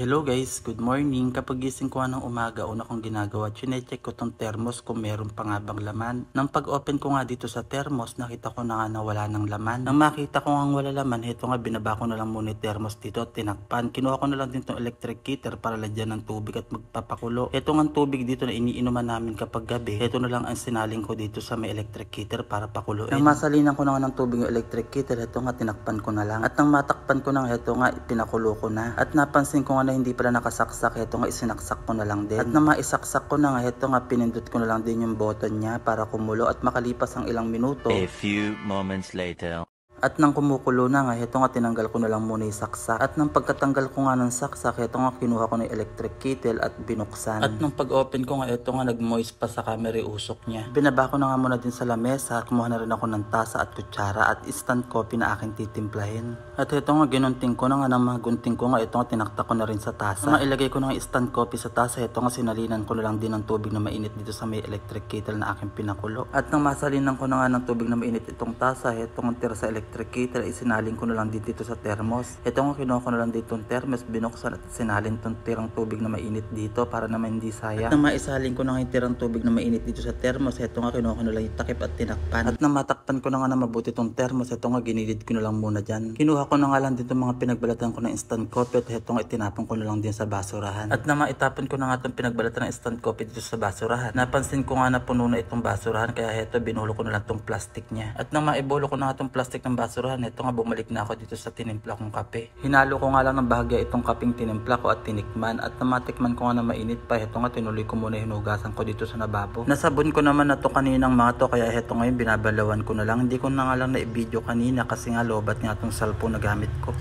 Hello guys, good morning. Kapag gising ko ng umaga, una kong ginagawa, chinecheck ko tong thermos kung meron pa nga bang laman. Nang pag-open ko nga dito sa thermos, nakita ko na nga na wala ng laman. Nang makita ko nga wala laman, heto nga binaba ko na lang muna yung thermos dito at tinakpan. Kinuha ko na lang din tong electric heater para lagyan ng tubig at magpapakulo. Heto nga tubig dito na iniinuman namin kapag gabi, heto na lang ang sinaling ko dito sa may electric heater para pakuluin. Nang masalinan ko na nga ng tubig yung electric heater, heto nga tinakpan ko na lang. At nang matakpan ko na, heto nga pinakulo ko na. At napansin ko nga na hindi pala nakasaksak, heto nga isinaksak ko na lang din. At nang maisaksak ko na nga, heto nga pinindot ko na lang din yung button niya para kumulo at makalipas ang ilang minuto. A few moments later. At nang kumukulo na nga, heto nga tinanggal ko na lang muna yung saksak. At nang pagkatanggal ko nga ng saksak, heto nga kinuha ko ng electric kettle at binuksan. At nang pag-open ko nga, heto nga nag-moist pa sa camera yung usok niya. Binaba ko na nga muna din sa lamesa at kumuha na rin ako ng tasa at kutsara at instant coffee na aking titimplahin. At heto nga ginunting ko na nga ng mga gunting ko nga, heto nga tinaktak ko na rin sa tasa. Nga ilagay ko na nga instant coffee sa tasa, heto nga sinalinan ko na lang din ng tubig na mainit dito sa may electric kettle na aking pinakulo. At nang masalinan ko na nga ng tubig na mainit itong tasa, heto nga tira sa electric kettle, isinaling ko na lang dito sa thermos. Ito nga kinuha ko na lang dito yung thermos, binuksan at sinalin tong tirang tubig na mainit dito para naman hindi sayang. At nang maisalin ko na nga yung tirang tubig na mainit dito sa thermos, ito nga kinuha ko na lang yung takip at tinakpan. At nang matakpan ko na nga na mabuti tong thermos, ito nga ginilid ko na lang muna dyan. Kinuha ko na nga lang dito mga pinagbalatan ko ng instant coffee at ito nga itinapon ko na lang din sa basurahan. At nang maitapon ko na nga itong pinagbalatan ng instant coffee dito sa basurahan, napansin ko nga na puno na itong basurahan, kaya ito binulo ko na lang itong plastic niya. At nang maibulo ko na nga itong plastic ng basurahan, ito nga bumalik na ako dito sa tinimpla kong kape. Hinalo ko nga lang ng bahagya itong kapeng tinimpla ko at tinikman, at namatikman ko nga na mainit pa, ito nga tinuloy ko muna hinugasan ko dito sa lababo. Nasabon ko naman na to kaninang mga to, kaya ito ngayon binabalawan ko na lang. Hindi ko na nga lang na-video kanina kasi nga lobat nga itong cellphone na gamit ko.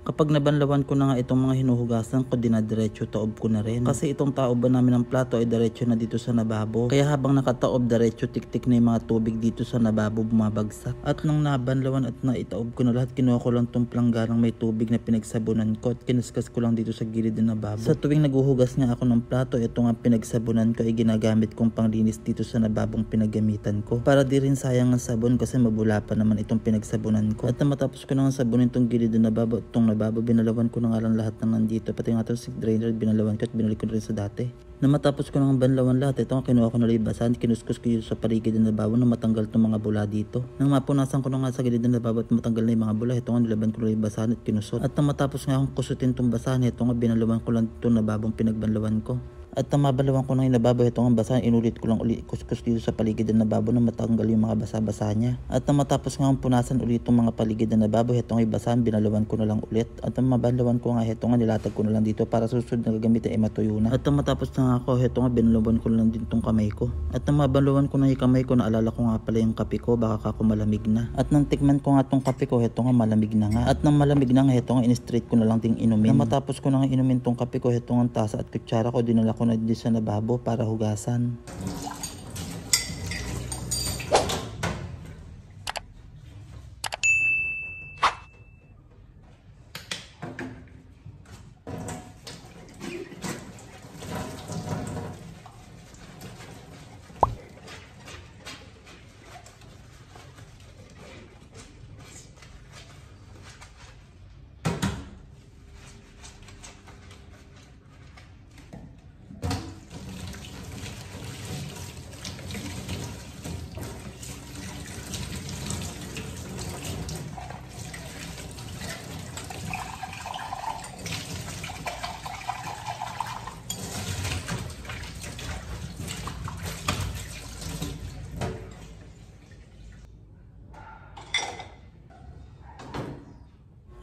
Kapag nabanlawan ko na nga itong mga hinuhugasan ko, dinadiretso taob ko na rin. Kasi itong taoban namin ng plato ay diretso na dito sa lababo. Kaya habang nakataob, diretso tik-tik na yung mga tubig dito sa lababo bumabagsak. At nang nabanlawan at naitaob ko na lahat, kinuha ko lang itong planggarang may tubig na pinagsabunan ko at kinaskas ko lang dito sa gilid ng lababo. Sa tuwing naguhugas nga ako ng plato, ito nga pinagsabunan ko ay ginagamit kong panglinis dito sa lababong pinagamitan ko. Para di rin sayang ang sabon kasi mabula pa naman itong pinagsabunan ko. At matapos ko na nga sabunin itong gilid ng lababo, itong lababo, binalawan ko na nga lang lahat ng nandito, pati nga itong sink drainer, binalawan ko at binalik ko na rin sa dati. Na matapos ko nang banlawan lahat, ito nga kinuha ko na rin basahan, kinuskus ko dito sa paligid ng lababo na matanggal itong mga bula dito. Nang mapunasan ko na nga sa gilid ng lababo at matanggal na yung mga bula, ito nga nilaban ko na rin basahan at kinusot. At nang matapos nga akong kusutin itong basahan, ito nga binalawan ko lang itong lababong pinagbanlawan ko. At nang mabalawan ko na yung lababo, ito nga basahan, inulit ko lang ulit kuskus dito sa paligid ng lababo na matanggal yung mga basa-basa niya. At nang matapos nga punasan ulit itong mga paligid ng lababo, ito nga basahan, binalawan ko na lang ulit. At nang mabalawan ko nga, ito nga nilatag ko na lang dito para susunod na gagamitin ay matuyo na. At nang matapos na nga ako, ito nga binalawan ko na lang din itong kamay ko. At nang mabalawan ko na yung kamay ko, naalala ko nga pala yung kape ko, baka ako malamig na. At nang tikman ko nga itong kape ko, ito nga malamig na nga. At nang malamig na nga, ito nga in-straight ko na lang ding inumin. Nang matapos ko na nga inumin itong kape ko, ito nga tasa at kutsara ko, dinala ko na din sa lababo para hugasan.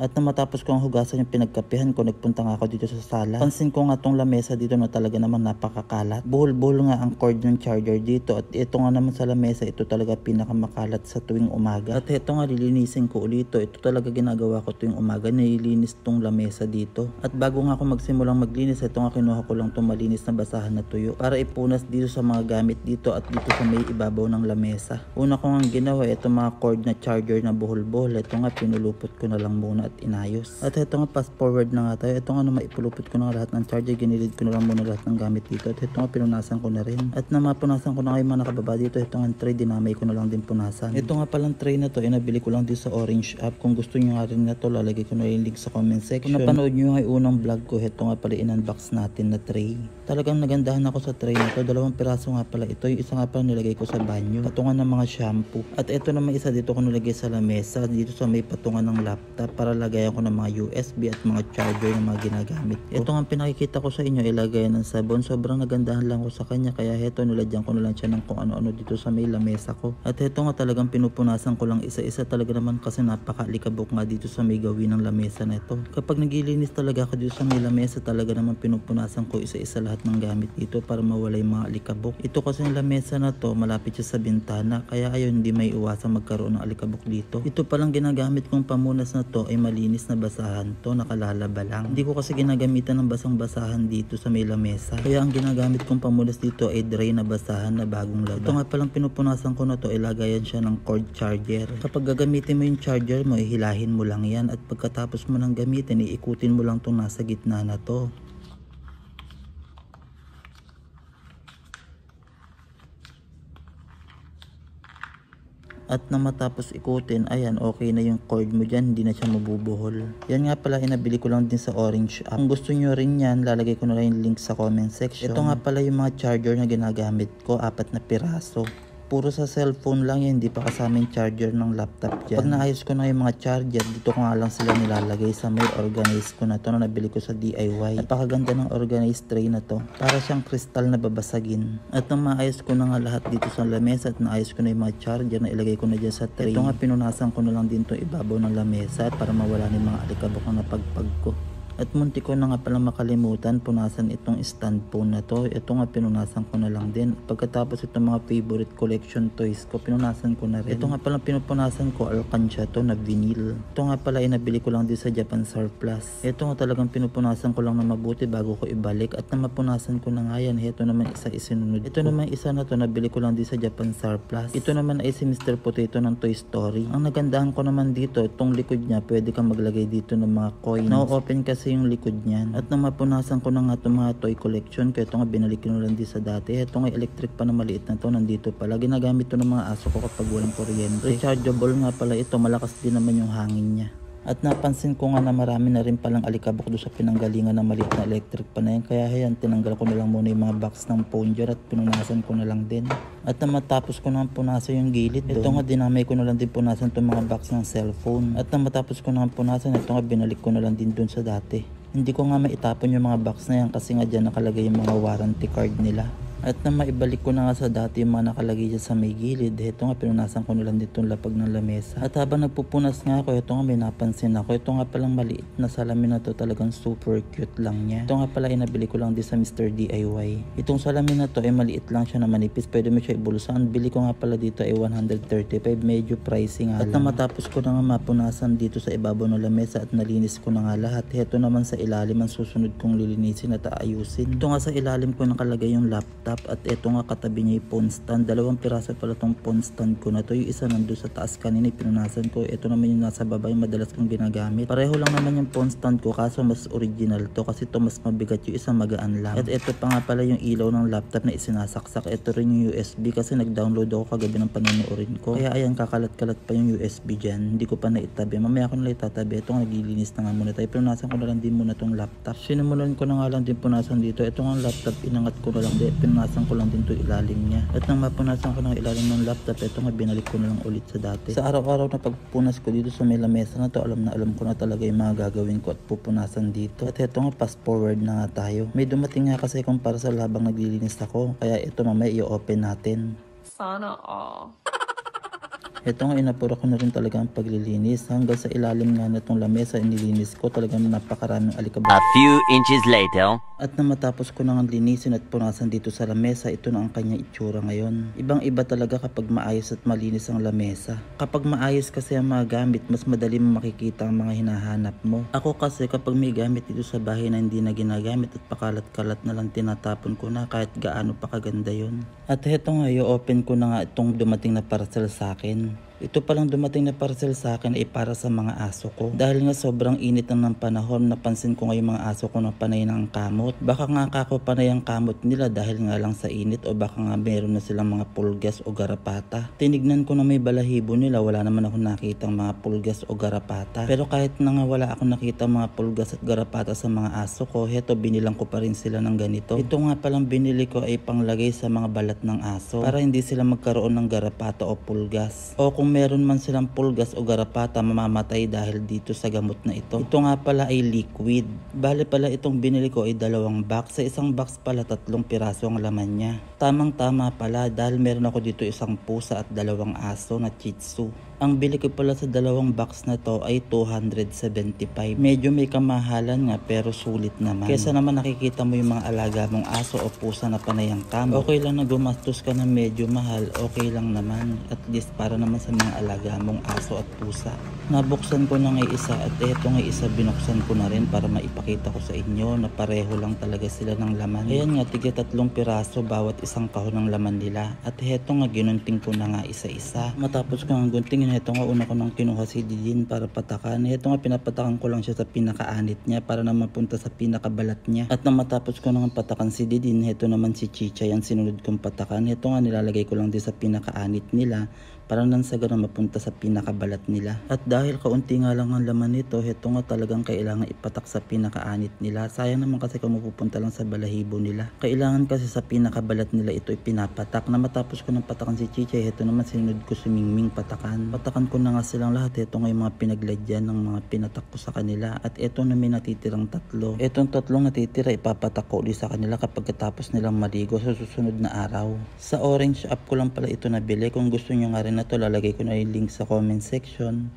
At na matapos ko ang hugasan yung pinagkapihan ko, nagpunta nga ako dito sa sala. Pansin ko nga tong lamesa dito na talaga naman napakakalat. Buhol-buhol nga ang cord ng charger dito. At ito nga naman sa lamesa, ito talaga pinakamakalat sa tuwing umaga. At ito nga lilinisin ko ulit. Ito talaga ginagawa ko tuwing umaga. Nililinis tong lamesa dito. At bago nga ako magsimulang maglinis, ito nga kinuha ko lang tong malinis na basahan na tuyo para ipunas dito sa mga gamit dito at dito sa may ibabaw ng lamesa. Una ko nga ginawa, ito mga cord na charger na buhol-buhol. Ito nga pinulupot ko na lang muna at inayos. At ito nga fast forward na nga tayo. Ito nga na maipulupot ko na lahat ng charger. Ginilid ko na lang muna lahat ng gamit dito. At ito nga pinunasan ko na rin. At na mapunasan ko na kayo mga nakababa dito. Ito nga tray, dinamay ko na lang din punasan. Ito nga palang tray na to, inabili ko lang din sa Orange app. Kung gusto nyo nga rin na to, lalagay ko na yung link sa comment section. Kung napanood nyo nga yung unang vlog ko, ito nga pala in-unbox natin na tray. Talagang nagandahan ako sa tray na to. 2 piraso nga pala ito. Yung isa nga pala nilagay ko sa banyo. Patungan ng mga shampoo. At ito naman isa dito ko nilagay sa lamesa. Dito sa may patungan ng laptop para lagayan ko ng mga USB at mga charger na mga ginagamit ko. Ito nga pinakikita ko sa inyo, ilagay ng sabon. Sobrang nagandahan lang ko sa kanya. Kaya heto, nilagyan ko na lang siya ng kung ano-ano dito sa may lamesa ko. At heto nga talagang pinupunasan ko lang isa-isa talaga naman kasi napakalikabok nga dito sa may gawin ng lamesa na ito. Kapag naglilinis talaga ako dito sa may lamesa, talaga naman pinupunasan ko isa-isa lahat ng gamit dito para mawala yung mga alikabok. Ito kasi yung lamesa na to, malapit siya sa bintana. Kaya ayun, hindi may iwasan magkaroon ng alikabok dito. Ito palang ginagamit kong pamunas na to ay malinis na basahan to, nakalalaba lang. Hindi ko kasi ginagamitan ng basang basahan dito sa may lamesa. Kaya ang ginagamit kong pamunas dito ay dry na basahan na bagong laba. Ito nga palang pinupunasan ko na to, ilagayan siya ng cord charger. Kapag gagamitin mo yung charger mo, ihilahin mo lang yan at pagkatapos mo nang gamitin, iikutin mo lang itong nasa gitna na to. At na matapos ikutin, ayan, okay na yung cord mo dyan, hindi na siya mabubuhol. Yan nga pala, inabili ko lang din sa Orange app. Kung gusto nyo rin yan, lalagay ko na lang yung link sa comment section. Ito nga pala yung mga charger na ginagamit ko, 4 na piraso. Puro sa cellphone lang yan, hindi pa kasama yung charger ng laptop dyan. Pag naayos ko na yung mga charger, dito ko nga lang sila nilalagay sa may organized ko na to na nabili ko sa DIY. Napakaganda ng organized tray na to. Para siyang kristal na babasagin. At nang maayos ko na nga lahat dito sa lamesa at naayos ko na yung mga charger na ilagay ko na dyan sa tray. Ito nga pinunasan ko na lang din to ibabaw ng lamesa para mawala ng mga alikabok na napagpag ko. At munti ko na nga palang makalimutan, punasan itong stand phone na to. Ito nga pinunasan ko na lang din. Pagkatapos itong mga favorite collection toys ko, pinunasan ko na rin. Ito nga palang pinupunasan ko, alkansya to na vinyl. Ito nga pala inabili ko lang din sa Japan Surplus. Ito nga talagang pinupunasan ko lang na mabuti bago ko ibalik. At na mapunasan ko na nga yan, ito naman isa isinunod. Ito naman isa na to, nabili ko lang din sa Japan Surplus. Ito naman ay si Mr. Potato ng Toy Story. Ang nagandahan ko naman dito, itong likod niya, pwede kang maglagay dito ng mga coins. Na-open kasi yung likod niyan. At nang mapunasan ko na nga itong mga toy collection ko, ito nga binalik ko na lang din sa dati. Ito nga electric pa na maliit na to, nandito pala. Ginagamit to ng mga aso ko kapag walang kuryente. Rechargeable nga pala ito, malakas din naman yung hangin niya. At napansin ko nga na marami na rin palang alikabok doon sa pinanggalingan ng maliit na electric pa na yan. Kaya yan, tinanggal ko na lang muna yung mga box ng phone dyan at pinunasan ko na lang din. At na matapos ko na punasan yung gilid doon, ito nga dinamay ko na lang din punasan itong mga box ng cellphone. At na matapos ko na punasan, ito nga binalik ko na lang din doon sa dati. Hindi ko nga maitapon yung mga box na yan kasi nga dyan nakalagay yung mga warranty card nila. At na maibalik ko na nga sa dati yung mga nakalagay dyan sa may gilid. Ito nga pinunasan ko na lang dito yung lapag ng lamesa. At habang nagpupunas nga ako, ito nga may napansin ako. Ito nga palang maliit na salamin na to, talagang super cute lang niya. Ito nga pala inabili ko lang din sa Mr. DIY. Itong salamin na to ay maliit lang siya na manipis. Pwede mo siya ibulsan. Bili ko nga pala dito ay 135. Medyo pricey nga. At na matapos ko na nga mapunasan dito sa ibabaw ng lamesa at nalinis ko na nga lahat. Ito naman sa ilalim ang susunod kong lilinisin at aayusin. Ito nga sa ilalim ko nakalagay yung laptop. At ito nga katabi niya yung phone stand. 2 piraso pala tong phone stand ko na to. Yung isa nandun sa taas kanina pinunasan ko. Ito naman yung nasa baba yung madalas kong ginagamit. Pareho lang naman yung phone stand ko kaso mas original to kasi to mas mabigat, yung isa magaan lang. At ito pa nga pala yung ilaw ng laptop na isinasaksak. Ito rin yung USB kasi nag-download ako kagabi ng panonoorin ko. Kaya ayan, kakalat-kalat pa yung USB dyan. Hindi ko pa naitabi. Mamaya ko nila itatabi. Ito nga naglilinis na nga muna tayo. Pinunasan ko na lang din muna tong laptop. Sinimulan ko na nga lang din punasan dito. Ito nga laptop, inangat ko na lang din. Pinunasan ko lang din to ilalim niya. At nang mapunasan ko ng ilalim ng laptop, ito nga binalik ko na lang ulit sa dati. Sa araw-araw na pagpunas ko dito sa may lamesa na to, alam ko na talaga yung mga gagawin ko at pupunasan dito. At ito nga fast forward na nga tayo. May dumating nga kasi kung para sa habang naglilinis ako. Kaya ito mamaya i-open natin. Sana all. Ito nga inapura ko na rin talaga ang paglilinis. Hanggang sa ilalim nga na itong lamesa inilinis ko. Talagang napakaraming alikabok. A few inches later. At na matapos ko nang linisin at punasan dito sa lamesa, ito na ang kanyang itsura ngayon. Ibang iba talaga kapag maayos at malinis ang lamesa. Kapag maayos kasi ang mga gamit, mas madali mo makikita ang mga hinahanap mo. Ako kasi kapag may gamit dito sa bahay na hindi na ginagamit at pakalat-kalat na lang tinatapon ko na kahit gaano pa kaganda yun. At heto nga, i-open ko na nga itong dumating na parcel sa akin. Ito palang dumating na parcel sa akin ay para sa mga aso ko. Dahil nga sobrang init ng panahon, napansin ko nga yung mga aso ko na panay ng kamot. Baka nga kako panay ang kamot nila dahil nga lang sa init o baka nga meron na silang mga pulgas o garapata. Tinignan ko na may balahibo nila, wala naman ako nakitang mga pulgas o garapata. Pero kahit na nga wala ako nakita mga pulgas at garapata sa mga aso ko, heto binilang ko pa rin sila ng ganito. Ito nga palang binili ko ay panglagay sa mga balat ng aso para hindi sila magkaroon ng garapata o pulgas. O kung meron man silang pulgas o garapata, mamamatay dahil dito sa gamot na ito. Ito nga pala ay liquid. Bale pala itong binili ko ay 2 box. Sa isang box pala 3 piraso ang laman niya. Tamang tama pala dahil meron ako dito isang pusa at 2 aso na Shih Tzu. Ang bili ko pala sa 2 box na to ay 275. Medyo may kamahalan nga pero sulit naman. Kesa naman nakikita mo yung mga alaga mong aso o pusa na panay ang kamot. Okay lang na gumastos ka ng medyo mahal, okay lang naman. At least para naman sa mga alaga mong aso at pusa. Nabuksan ko na nga isa at eto nga isa binuksan ko na rin para maipakita ko sa inyo na pareho lang talaga sila ng laman. Ayan nga, tiga 3 piraso bawat isang kahon ng laman nila. At heto nga ginunting ko na nga isa-isa. Matapos ko ang guntingin, heto nga una ko nang kinuha si Didin para patakan. Heto nga pinapatakan ko lang siya sa pinakaanit niya para na mapunta sa pinakabalat niya. At nang matapos ko nang patakan si Didin, heto naman si Chichay ang sinunod kong patakan. Heto nga nilalagay ko lang din sa pinakaanit nila para nang sa ganun mapunta sa pinakabalat nila. At dahil kaunti nga lang ang laman nito, heto nga talagang kailangan ipatak sa pinakaanit nila. Sayang naman kasi kung mapupunta lang sa balahibo nila. Kailangan kasi sa pinakabalat nila ito ipinapatak. Na matapos ko ng patakan si Chichay, heto naman sinunod ko si Mingming patakan. Patakan ko na nga silang lahat. Heto nga yung mga pinagladyan ng mga pinatak ko sa kanila. At eto na may natitirang 3. Etong 3 natitira ipapatak ko ulit sa kanila kapag katapos nilang maligo sa susunod na araw. Sa Orange app ko lang pala ito nabili. Kung gusto nyo nga rin na to, lalagay ko na yung link sa comment section.